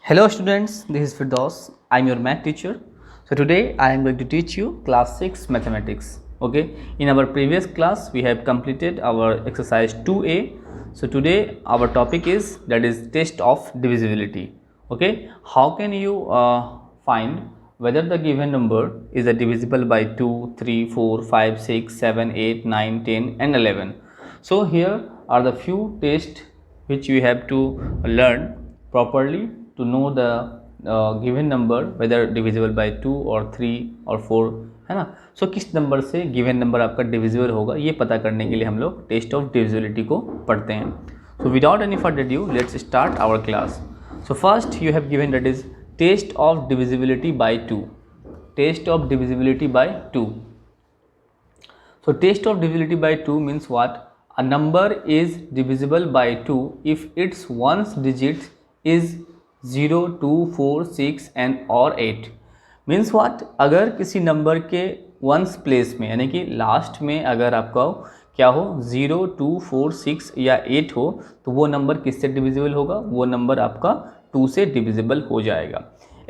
Hello students, this is Firdaus. I am your math teacher. So today I am going to teach you class 6 mathematics. Okay, in our previous class we have completed our exercise 2a. So today our topic is test of divisibility. Okay, how can you find whether the given number is divisible by 2, 3, 4, 5, 6, 7, 8, 9, 10 and 11. So here are the few tests which you have to learn properly to know the given number whether divisible by 2 or 3 or 4 है ना. सो किस number से given number आपका divisible होगा ये पता करने के लिए हम लोग टेस्ट ऑफ डिविजिबिलिटी को पढ़ते हैं. So without any further due let's start our class. So first you have given that is test of divisibility by 2. Test of divisibility by 2. So test of divisibility by 2 means what? A number is divisible by 2 if its ones digits is 0, 2, 4, 6 and or 8. Means what? अगर किसी number के ones place में यानी कि last में अगर आपका क्या हो 0, 2, 4, 6 या 8 हो तो वो नंबर किससे डिविजिबल होगा? वो नंबर आपका 2 से डिविजिबल हो जाएगा.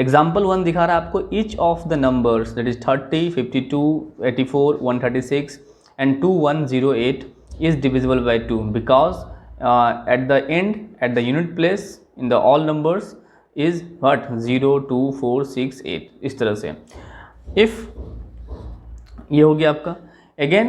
एग्जाम्पल 1 दिखा रहा है आपको. Each of the numbers that is 30, 52, 84, 136 and 2108 is divisible by 2 because at the end at the unit place in the all numbers is what 0, 2, 4, 6, 8 इस तरह से. if ये हो गया आपका. again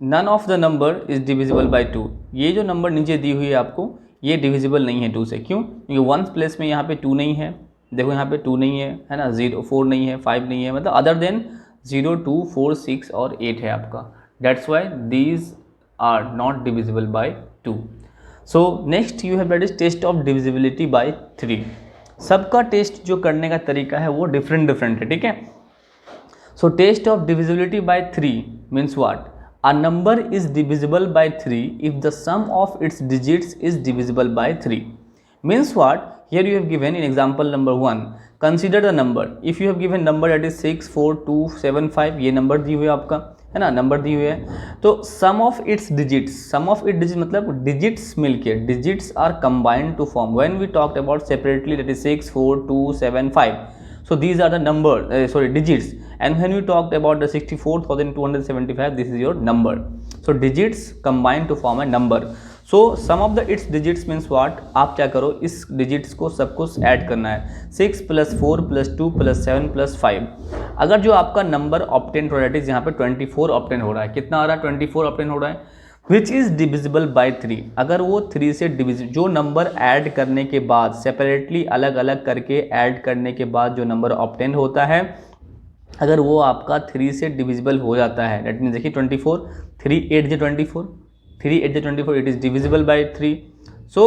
none of the number is divisible by 2. ये जो number नीचे दी हुई है आपको ये डिविजिबल नहीं है 2 से. क्यों? क्योंकि वंस प्लेस में यहाँ पे 2 नहीं है. देखो यहाँ पे 2 नहीं है ना. 0, 4 नहीं है, 5 नहीं है, मतलब अदर देन 0, 2, 4, 6 और 8 है आपका. That's why these are not divisible by 2. So next you have that is test of divisibility by 3. सबका टेस्ट जो करने का तरीका है वो डिफरेंट है. ठीक है. So test of divisibility by 3 means what? A number is divisible by 3 if the sum of its digits is divisible by 3. Means what? Here you have given in example number 1. Consider the number. If you have given number that is 6, 4, 2, 7, 5 ये number दी हुई है आपका है ना. Number दी हुई है तो sum of its digits मतलब डिजिट्स मिलके digits are combined to form. When we talked about separately that is 6, 4, 2, 7, 5. So these are the number digits, and when we talked about the 64,275 this is your number. So digits combine to form a number. So sum of the its digits means what? आप क्या करो इस digits को सब कुछ add करना है. 6 + 4 + 2 + 7 + 5. अगर जो आपका नंबर ऑब्टेन हो रहा है यहाँ पे 24 ऑब्टेन हो रहा है. कितना आ रहा है? 24 ऑब्टेन हो रहा है. Which is divisible by 3. अगर वो 3 से डिविजिबल जो नंबर ऐड करने के बाद सेपरेटली अलग अलग करके ऐड करने के बाद जो नंबर ऑब्टेन होता है अगर वो आपका 3 से डिविजिबल हो जाता है दैट मीन्स देखिए 24 3 8 × 24 3 8 × 24 it is divisible by 3. So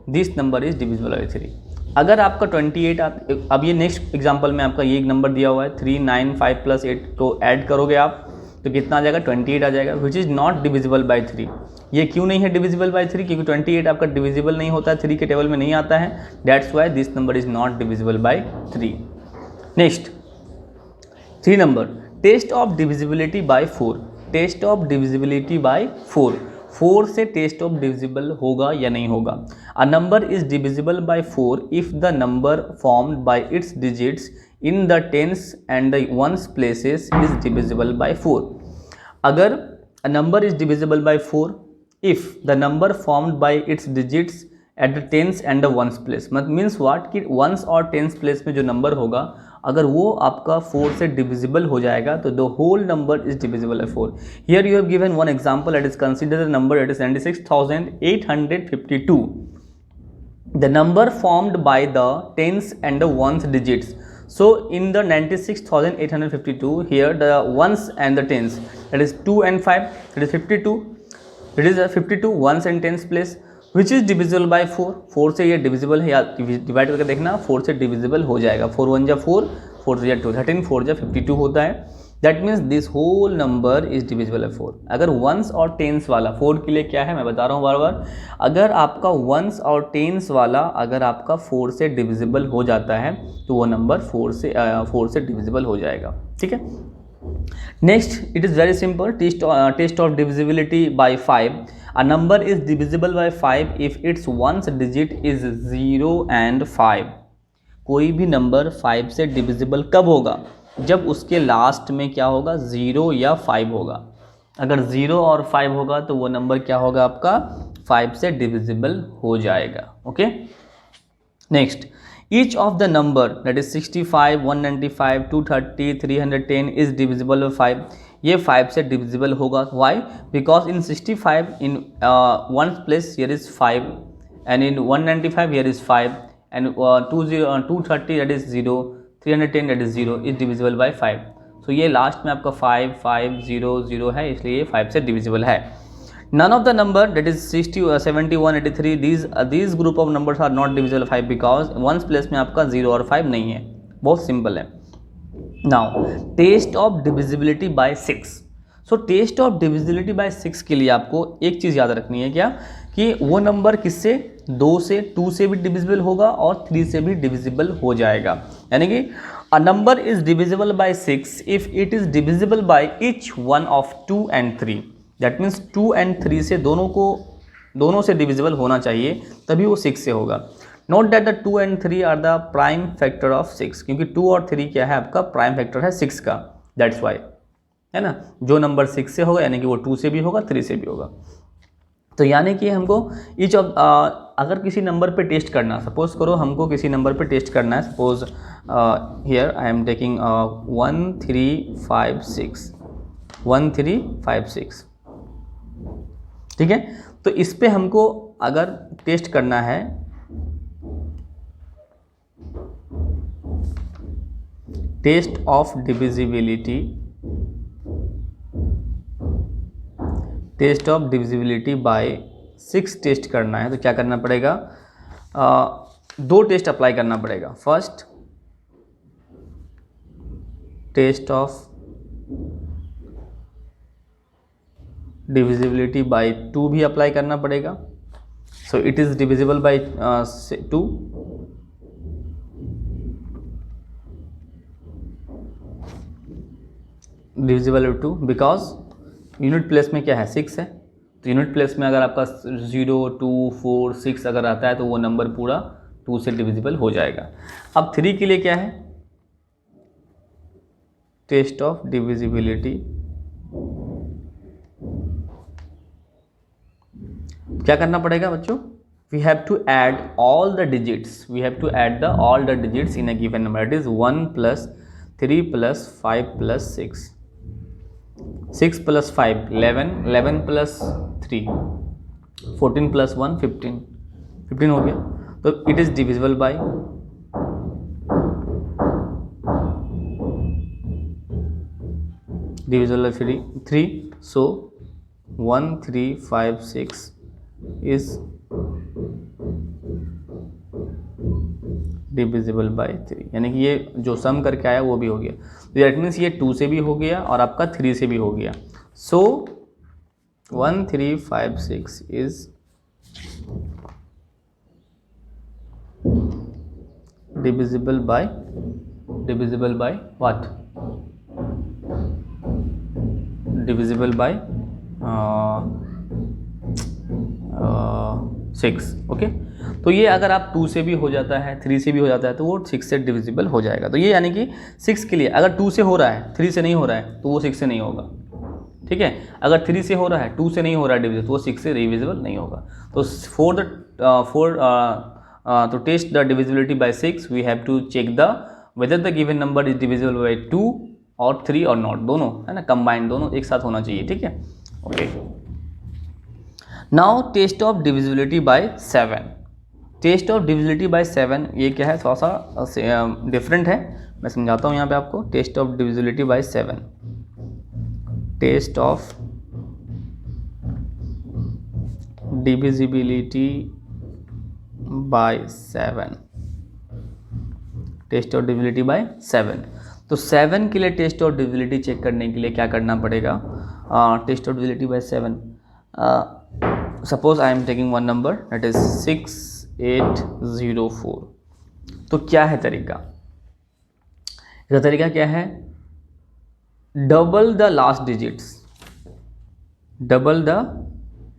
this number is divisible by 3. अगर आपका 28 अब ये नेक्स्ट एग्जांपल में आपका ये एक नंबर दिया हुआ है 3 9 5 + 8 तो ऐड करोगे आप तो कितना आ जाएगा 28 आ जाएगा. Which is not divisible by 3. ये क्यों नहीं है डिविजिबल बाय 3? क्योंकि 28 आपका डिविजिबल नहीं होता है 3 के टेबल में नहीं आता है. That's why this number is not divisible by 3. Next 3 number test of divisibility by 4. Test of divisibility by 4. 4 से टेस्ट ऑफ डिविजिबल होगा या नहीं होगा. अ number is divisible by 4 if the number formed by it's digits in the tens and the ones places is divisible by 4. अगर a number is divisible by 4 if the number formed by its digits at the tens and the ones place. means what कि ones और tens place में जो number होगा अगर वो आपका 4 से divisible हो जाएगा तो the whole number is divisible by 4. Here you have given one example that is consider the number that is 96,852. The number formed by the tens and the ones digits. So in the 96,852 here the ones and the tens that is 2 and 5 that is 52. It is a 52 ones and tens place which is divisible by 4. 4 से ये divisible है या divide करके देखना 4 से divisible हो जाएगा. 4 1 जा 4 4 3 जा 2 13 4 जा 52 होता है. That means this whole number is divisible by 4. अगर वंस और टेंस वाला 4 के लिए क्या है मैं बता रहा हूँ बार बार. अगर आपका वंस और टेंस वाला अगर आपका 4 से डिविजिबल हो जाता है तो वो नंबर 4 से डिविजिबल हो जाएगा. ठीक है. Next, it is very simple. Test of divisibility by 5. A number is divisible by 5 if its ones digit is 0 and 5. कोई भी नंबर 5 से डिविजिबल कब होगा? जब उसके लास्ट में क्या होगा? 0 या 5 होगा. अगर 0 और 5 होगा तो वो नंबर क्या होगा आपका? 5 से डिविजिबल हो जाएगा. Okay. Next, each of the number that is 65, 195, 230, 310 is divisible by 5. ये 5 से डिविजिबल होगा. Why? Because in 65 in one place here is 5 and in 195 here is 5 and 230 that is 0, 310 that is 0 is divisible by 5. So ये last में आपका 5, 5, 0, 0 है, इसलिए ये 5 से डिविजिबल है. None of the number that is 60, 71, 83 these group of numbers are not divisible by 5 because ones place में आपका 0 और 5 नहीं है. बहुत सिंपल है. Now test of divisibility by 6. So test of divisibility by 6 के लिए आपको एक चीज़ याद रखनी है क्या, कि वो नंबर किससे? 2 से, 2 से भी डिविजिबल होगा और 3 से भी डिविजिबल हो जाएगा. यानी कि a number is divisible by 6 if it is divisible by each one of 2 and 3. That means 2 and 3 से दोनों से डिविजिबल होना चाहिए, तभी वो 6 से होगा. Note that the 2 and 3 are the prime factor of 6, क्योंकि 2 और 3 क्या है आपका? प्राइम फैक्टर है 6 का. दैट्स वाई, है ना. जो नंबर 6 से होगा यानी कि वो 2 से भी होगा, 3 से भी होगा. तो यानी कि हमको ईच ऑफ अगर किसी नंबर पे टेस्ट करना, सपोज करो हमको किसी नंबर पे टेस्ट करना है. Suppose here I am taking 1 3 5 6 1 3 5 6. ठीक है. तो इस पे हमको अगर टेस्ट करना है, test of divisibility, test of divisibility by 6 test करना है, तो क्या करना पड़ेगा? 2 टेस्ट अप्लाई करना पड़ेगा. First, test of divisibility by 2 भी अप्लाई करना पड़ेगा. So it is divisible by 2. Divisible by 2 because unit place में क्या है? 6 है. तो यूनिट प्लेस में अगर आपका 0, 2, 4, 6 अगर आता है तो वो नंबर पूरा 2 से डिविजिबल हो जाएगा. अब 3 के लिए क्या है? Test of divisibility. क्या करना पड़ेगा बच्चों? We have to add all the digits, we have to add the all the digits in a given number. It is 1 + 3 + 5 + 6, 6 + 5 11, 11 + 3 14 + 1 15, 15 हो गया. तो it is divisible bye divisible by 3. So 1 3 5 6 is divisible by 3. यानी कि ये जो सम करके आया वो भी हो गया. दैट मीन्स ये 2 से भी हो गया और आपका 3 से भी हो गया. सो 1 3 5 6 is divisible by what? Divisible by 6. Okay. तो ये अगर आप 2 से भी हो जाता है, 3 से भी हो जाता है, तो वो 6 से डिविजिबल हो जाएगा. तो ये यानी कि 6 के लिए अगर 2 से हो रहा है, 3 से नहीं हो रहा है, तो वो 6 से नहीं होगा. ठीक है. अगर 3 से हो रहा है, 2 से नहीं हो रहा है डिविजिबल, तो वो 6 से डिविजिबल नहीं होगा. तो to test the divisibility by 6 we have to check the whether the given number is divisible by 2 और 3 और नॉट, दोनों है ना, कंबाइंड दोनों एक साथ होना चाहिए. ठीक है. Okay. Now test of divisibility by 7. Test of divisibility by 7 ये क्या है? थोड़ा सा डिफरेंट है, मैं समझाता हूँ यहाँ पे आपको. Test of divisibility by 7. Test of divisibility by 7. Test of divisibility by 7. तो 7 के लिए टेस्ट ऑफ डिविजिबिलिटी चेक करने के लिए क्या करना पड़ेगा? Test of divisibility by 7. Suppose I am taking one number that is 6804. तो क्या है तरीका? इसका तरीका क्या है? Double the last digits, double the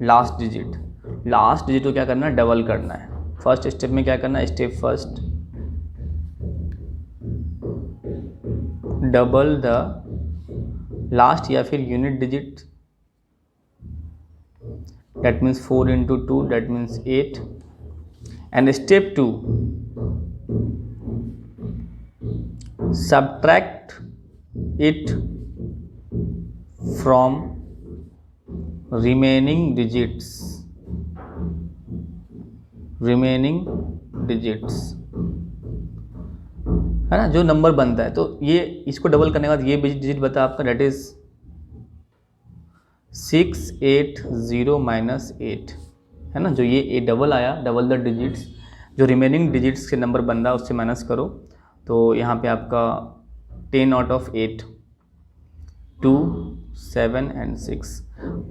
last digit, last digit को क्या करना है, डबल करना है। फर्स्ट स्टेप में क्या करना है, step first, double the last या फिर unit digit, that means 4 into 2, that means 8. And step 2, subtract it from remaining digits, remaining digits है ना, जो नंबर बनता है। तो ये इसको डबल करने के बाद ये डिजिट बता आपका, डेट इज 680 माइनस 8 है ना, जो ये डबल आया, डबल द डिजिट्स, जो रिमेनिंग डिजिट्स के नंबर बन रहा है उससे माइनस करो। तो यहाँ पे आपका 10 आउट ऑफ 8, 2, 7 एंड 6।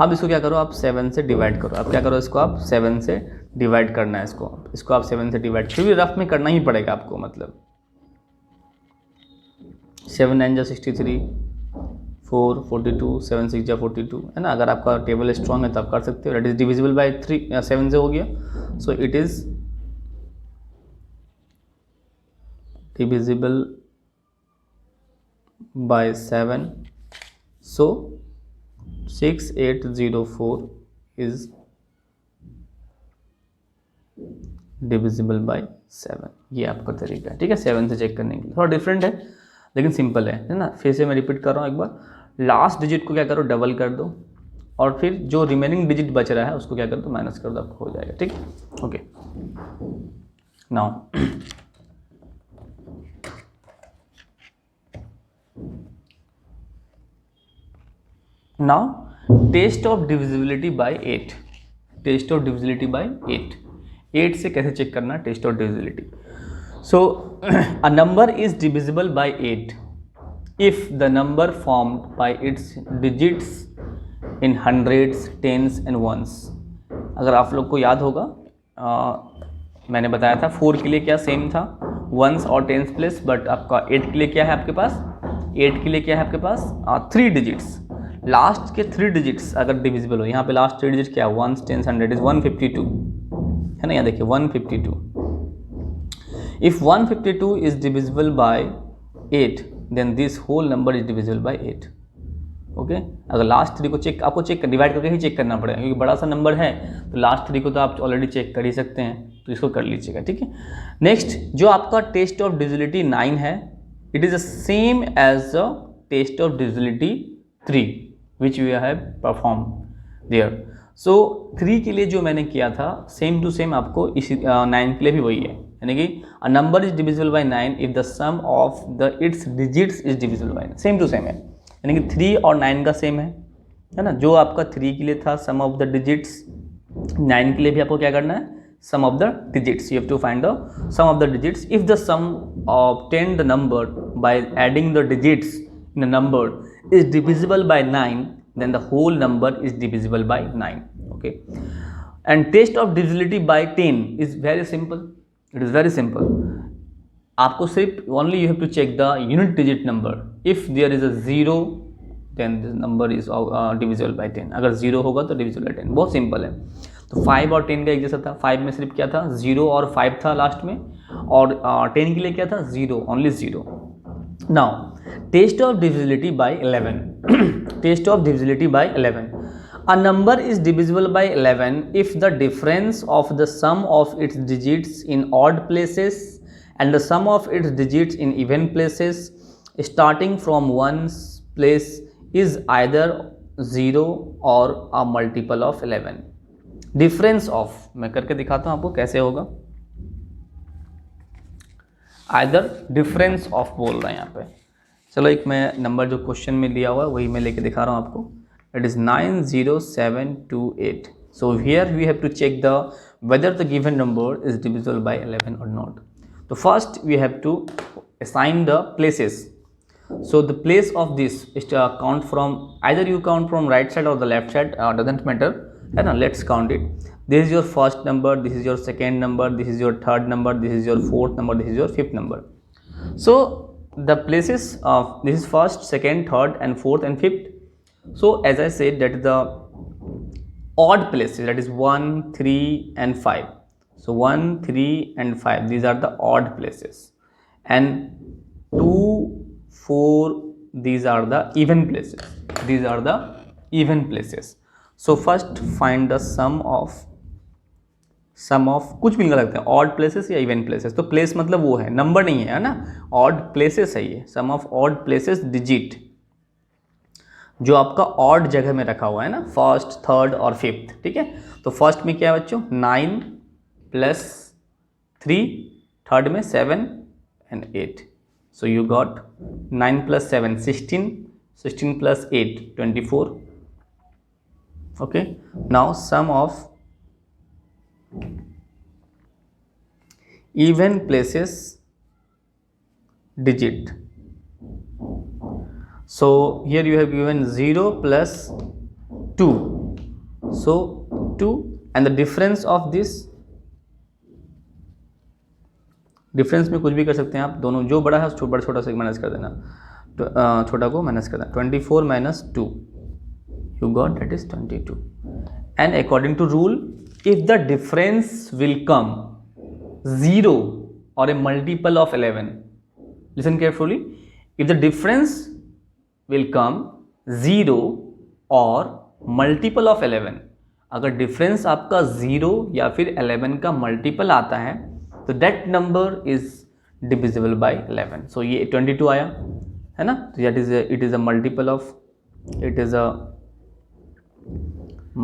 अब इसको क्या करो, आप 7 से डिवाइड करो। अब क्या करो, इसको आप 7 से डिवाइड करना है, इसको आप 7 से डिवाइड, फिर भी रफ में करना ही पड़ेगा आपको, मतलब 7 9 जा 63, 4 42, 7 6 जा 42 है ना। अगर आपका टेबल स्ट्रॉन्ग है तो आप कर सकते हो। डेट इज डिविजिबल बाय 3, 7 से हो गया, so it is divisible bye 7, so 6804 is divisible bye 7। ये आपका तरीका है, ठीक है, 7 से चेक करने के लिए। थोड़ा डिफरेंट है लेकिन सिंपल है ना। फिर से मैं रिपीट कर रहा हूँ एक बार, लास्ट डिजिट को क्या करो, डबल कर दो, और फिर जो रिमेनिंग डिजिट बच रहा है उसको क्या कर दो, माइनस कर दो, आपको हो जाएगा, ठीक। Okay, now test of divisibility by 8, test of divisibility by 8 से कैसे चेक करना test of divisibility. So a number is divisible by 8 if the number formed by its digits in hundreds, tens and ones। अगर आप लोग को याद होगा, मैंने बताया था 4 के लिए क्या सेम था, वंस और टेंस प्लेस, बट आपका 8 के लिए क्या है आपके पास, 8 के लिए क्या है आपके पास, 3 डिजिट्स, लास्ट के 3 डिजिट्स अगर डिविजिबल हो। यहाँ पे लास्ट 3 डिजिट क्या है, वंस, टेंस, हंड्रेड इज 152 है ना। यहाँ देखिए 152। If 152 is divisible by 8, then this whole number is divisible by 8। Okay, अगर लास्ट 3 को चेक, आपको चेक डिवाइड करके ही चेक करना पड़ेगा, क्योंकि बड़ा सा नंबर है तो लास्ट 3 को तो आप ऑलरेडी चेक कर ही सकते हैं, तो इसको कर लीजिएगा, ठीक है। नेक्स्ट जो आपका टेस्ट ऑफ डिविजिबिलिटी 9 है, it is the same as the test of divisibility 3 which we have perform there. So 3 के लिए जो मैंने किया था सेम टू सेम आपको इसी 9 के लिए भी वही है, यानी कि a number is divisible by 9 if the sum of the its digits is divisible by 9। Same to same है, यानी कि 3 और 9 का सेम है ना। जो आपका 3 के लिए था सम ऑफ द डिजिट्स, 9 के लिए भी आपको क्या करना है, sum of the digits, you have to find the sum of the digits. If the sum obtain the number by adding the digits in a number is divisible by 9, then the whole number is divisible by 9। okay, and test of divisibility by 10 is very simple, it is very simple। आपको सिर्फ only you have to check the unit digit number, if there is a 0 then this number is divisible by 10। अगर 0 होगा तो divisible by 10, बहुत simple है। तो 5 और 10 का एक जैसा था, 5 में सिर्फ क्या था, 0 और 5 था लास्ट में, और 10 के लिए क्या था, 0, only 0। now test of divisibility by 11 test of divisibility by 11, a number is divisible by 11 if the difference of the sum of its digits in odd places and the sum of its digits in even places starting from one's place is either 0 or a multiple of 11। difference of, मैं करके दिखाता हूँ आपको कैसे होगा, either difference of बोल रहे हैं यहाँ पे। चलो एक मैं नंबर जो क्वेश्चन में लिया हुआ है वही मैं लेके दिखा रहा हूँ आपको, it is 90728। So here we have to check the whether the given number is divisible by 11 और नॉट। तो first we have to assign the places. So the place of this is count from, either you count from right side और the left side, doesn't matter है ना। Let's count it, this is your first number, this is your second number, this is your third number, this is your fourth number, this is your fifth number. So the places of this is first, second, third and fourth and fifth. So as I said that the odd places, that is 1, 3 and 5. So 1, 3 and 5, these are the odd places, and 2, 4, these are the even places. These are the even places. So first find the sum of कुछ भी निकाल सकते हैं, odd places या even places. तो place मतलब वो है, नंबर नहीं है ना, ऑड प्लेसेस है ये. सम ऑफ ऑड प्लेसेस डिजिट जो आपका ऑड जगह में रखा हुआ है ना, फर्स्ट, थर्ड और फिफ्थ. ठीक है, तो फर्स्ट में क्या है बच्चों, 9 + 3, थर्ड में 7 and 8. So you got 9 + 7 16, 16 + 8 24. Okay, now sum of even places digit. So here you have given 0 + 2. So 2 and the difference of this, difference में कुछ भी कर सकते हैं आप, दोनों जो बड़ा है छोटा छोटा से माइनस कर देना, तो छोटा को माइनस कर देना. 24 - 2 you got, that is 22. And according to rule, if the difference will come 0 or a multiple of 11, listen carefully, if the difference will come 0 or multiple of 11, अगर डिफरेंस आपका 0 या फिर 11 का मल्टीपल आता है तो that number is divisible by 11. सो ये 22 आया है ना, तो that is it is a multiple of, it is a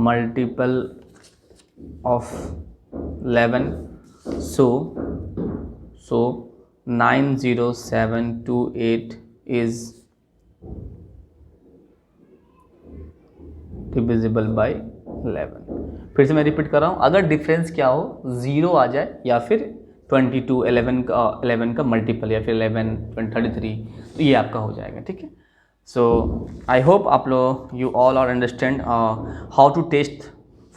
multiple of 11. so 90728 is divisible by 11. फिर से मैं रिपीट कर रहा हूँ, अगर डिफरेंस क्या हो, 0 आ जाए या फिर 22 11 का मल्टीपल या फिर 11 33, तो ये आपका हो जाएगा. ठीक है, सो आई होप आप लोग you all are understand how to test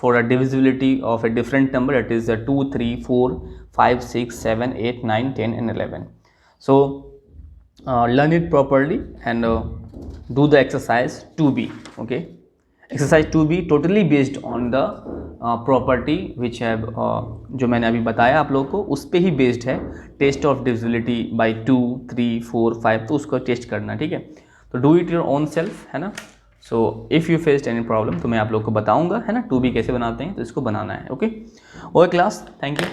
for a divisibility of a different number, that is 2 3 4 5 6 7 8 9 10 and 11. So learn it properly and do the exercise 2b. Okay, exercise 2b totally based on the property which have जो मैंने अभी बताया आप लोगों को, उस पर ही बेस्ड है. टेस्ट ऑफ डिविजिबिलिटी बाय 2 3 4 5, तो उसको टेस्ट करना. ठीक है, तो do it your own self, है ना. So if you faced any problem तो मैं आप लोग को बताऊंगा, है ना, 2b कैसे बनाते हैं, तो इसको बनाना है. Okay class, thank you.